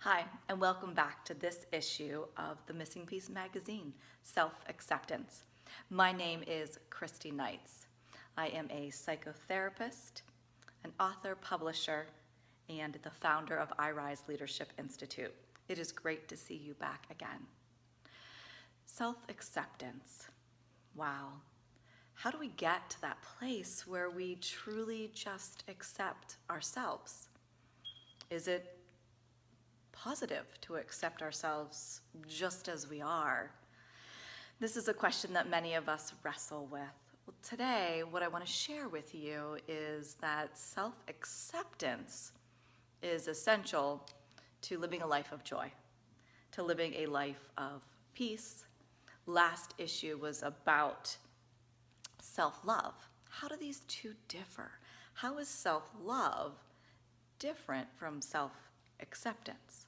Hi, and welcome back to this issue of the Missing Piece magazine, SelfAcceptance. My name is Christy Knights. I am a psychotherapist, an author, publisher, and the founder of iRise Leadership Institute. It is great to see you back again. Self-acceptance. Wow. How do we get to that place where we truly just accept ourselves? Is it positive to accept ourselves just as we are? This is a question that many of us wrestle with. Well, today, what I want to share with you is that self-acceptance is essential to living a life of joy, to living a life of peace. Last issue was about self-love. How do these two differ? How is self-love different from self-acceptance?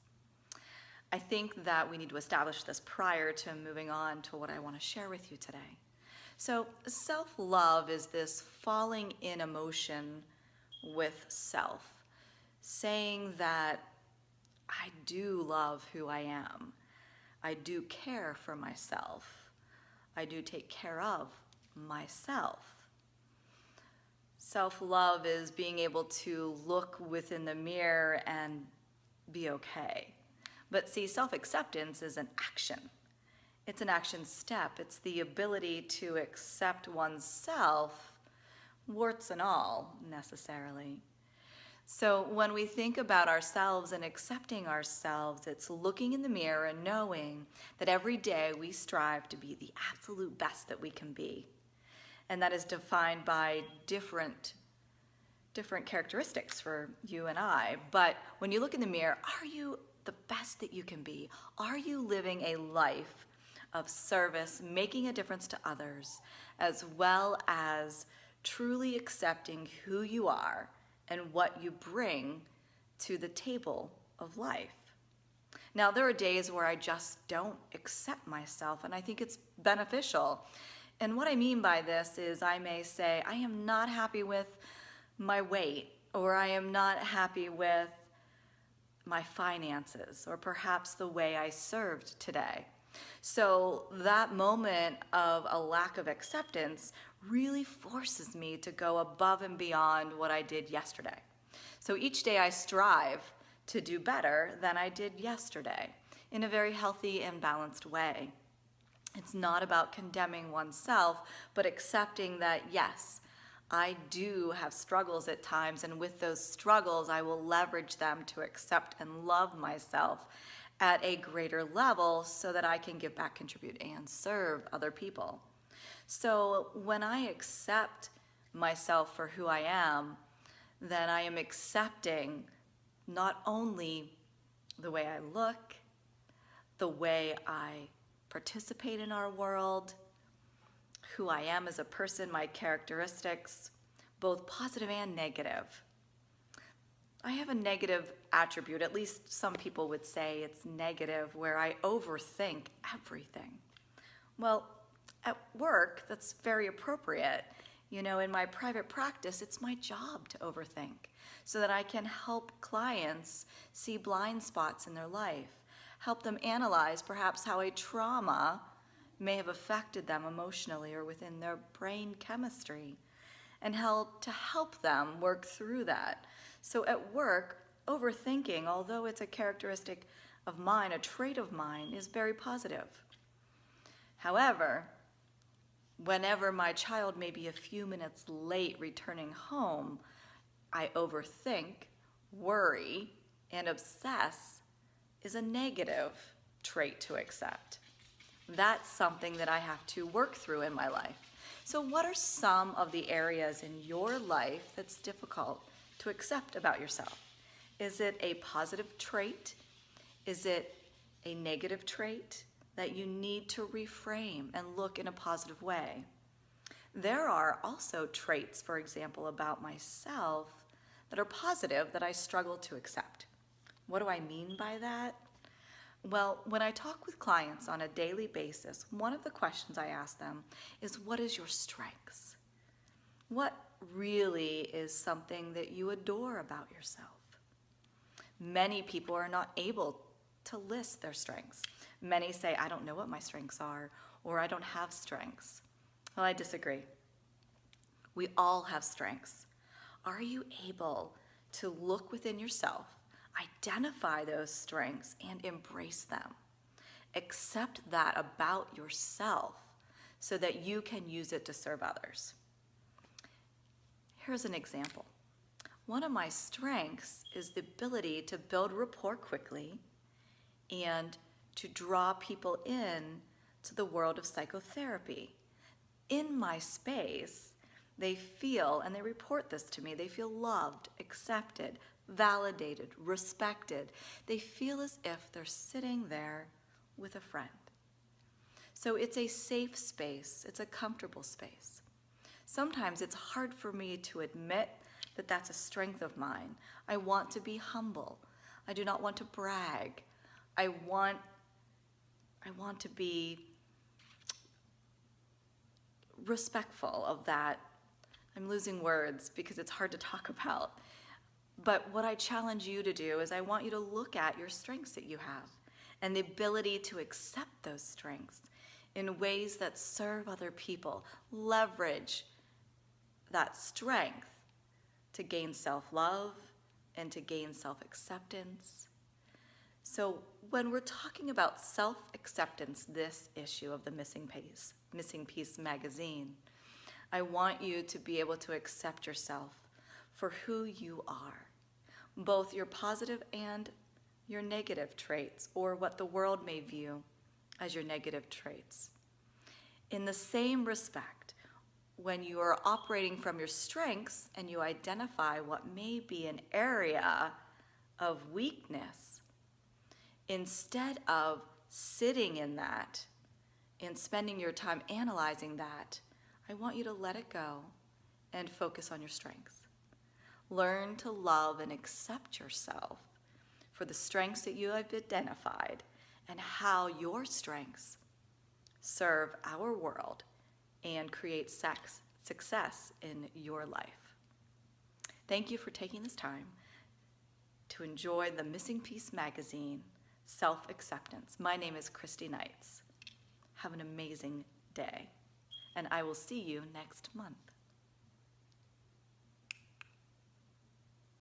I think that we need to establish this prior to moving on to what I want to share with you today. So self-love is this falling in emotion with self, saying that I do love who I am. I do care for myself. I do take care of myself. Self-love is being able to look within the mirror and be okay. But see, self-acceptance is an action. It's an action step. It's the ability to accept oneself, warts and all, necessarily. So when we think about ourselves and accepting ourselves, it's looking in the mirror and knowing that every day we strive to be the absolute best that we can be. And that is defined by different characteristics for you and I. But when you look in the mirror, are you the best that you can be? Are you living a life of service, making a difference to others, as well as truly accepting who you are and what you bring to the table of life? Now, there are days where I just don't accept myself, and I think it's beneficial. And what I mean by this is I may say, I am not happy with my weight, or I am not happy with my finances, or perhaps the way I served today. So that moment of a lack of acceptance really forces me to go above and beyond what I did yesterday. So each day I strive to do better than I did yesterday in a very healthy and balanced way. It's not about condemning oneself, but accepting that, yes, I do have struggles at times, and with those struggles, I will leverage them to accept and love myself at a greater level so that I can give back, contribute, and serve other people. So when I accept myself for who I am, then I am accepting not only the way I look, the way I participate in our world, who I am as a person, my characteristics, both positive and negative. I have a negative attribute, at least some people would say it's negative, where I overthink everything. Well, at work, that's very appropriate. You know, in my private practice, it's my job to overthink so that I can help clients see blind spots in their life, help them analyze perhaps how a trauma may have affected them emotionally or within their brain chemistry, and help them work through that. So at work, overthinking, although it's a characteristic of mine, a trait of mine, is very positive. However, whenever my child may be a few minutes late returning home, I overthink, worry, and obsess is a negative trait to accept. That's something that I have to work through in my life. So what are some of the areas in your life that's difficult to accept about yourself? Is it a positive trait? Is it a negative trait that you need to reframe and look in a positive way? There are also traits, for example, about myself that are positive that I struggle to accept. What do I mean by that? Well, when I talk with clients on a daily basis, one of the questions I ask them is, what is your strengths? What really is something that you adore about yourself? Many people are not able to list their strengths. Many say, I don't know what my strengths are, or I don't have strengths. Well, I disagree. We all have strengths. Are you able to look within yourself, identify those strengths, and embrace them? Accept that about yourself so that you can use it to serve others. Here's an example. One of my strengths is the ability to build rapport quickly and to draw people in to the world of psychotherapy. In my space, they feel, and they report this to me, they feel loved, accepted, validated, respected. They feel as if they're sitting there with a friend. So it's a safe space, it's a comfortable space. Sometimes it's hard for me to admit that that's a strength of mine. I want to be humble. I do not want to brag. I want to be respectful of that. I'm losing words because it's hard to talk about. But what I challenge you to do is I want you to look at your strengths that you have and the ability to accept those strengths in ways that serve other people. Leverage that strength to gain self-love and to gain self-acceptance. So when we're talking about self-acceptance, this issue of the Missing Piece magazine, I want you to be able to accept yourself for who you are, both your positive and your negative traits, or what the world may view as your negative traits. In the same respect, when you are operating from your strengths and you identify what may be an area of weakness, instead of sitting in that and spending your time analyzing that, I want you to let it go and focus on your strengths. Learn to love and accept yourself for the strengths that you have identified and how your strengths serve our world and create success in your life. Thank you for taking this time to enjoy the Missing Piece magazine, Self-Acceptance. My name is Christy Knights. Have an amazing day, and I will see you next month.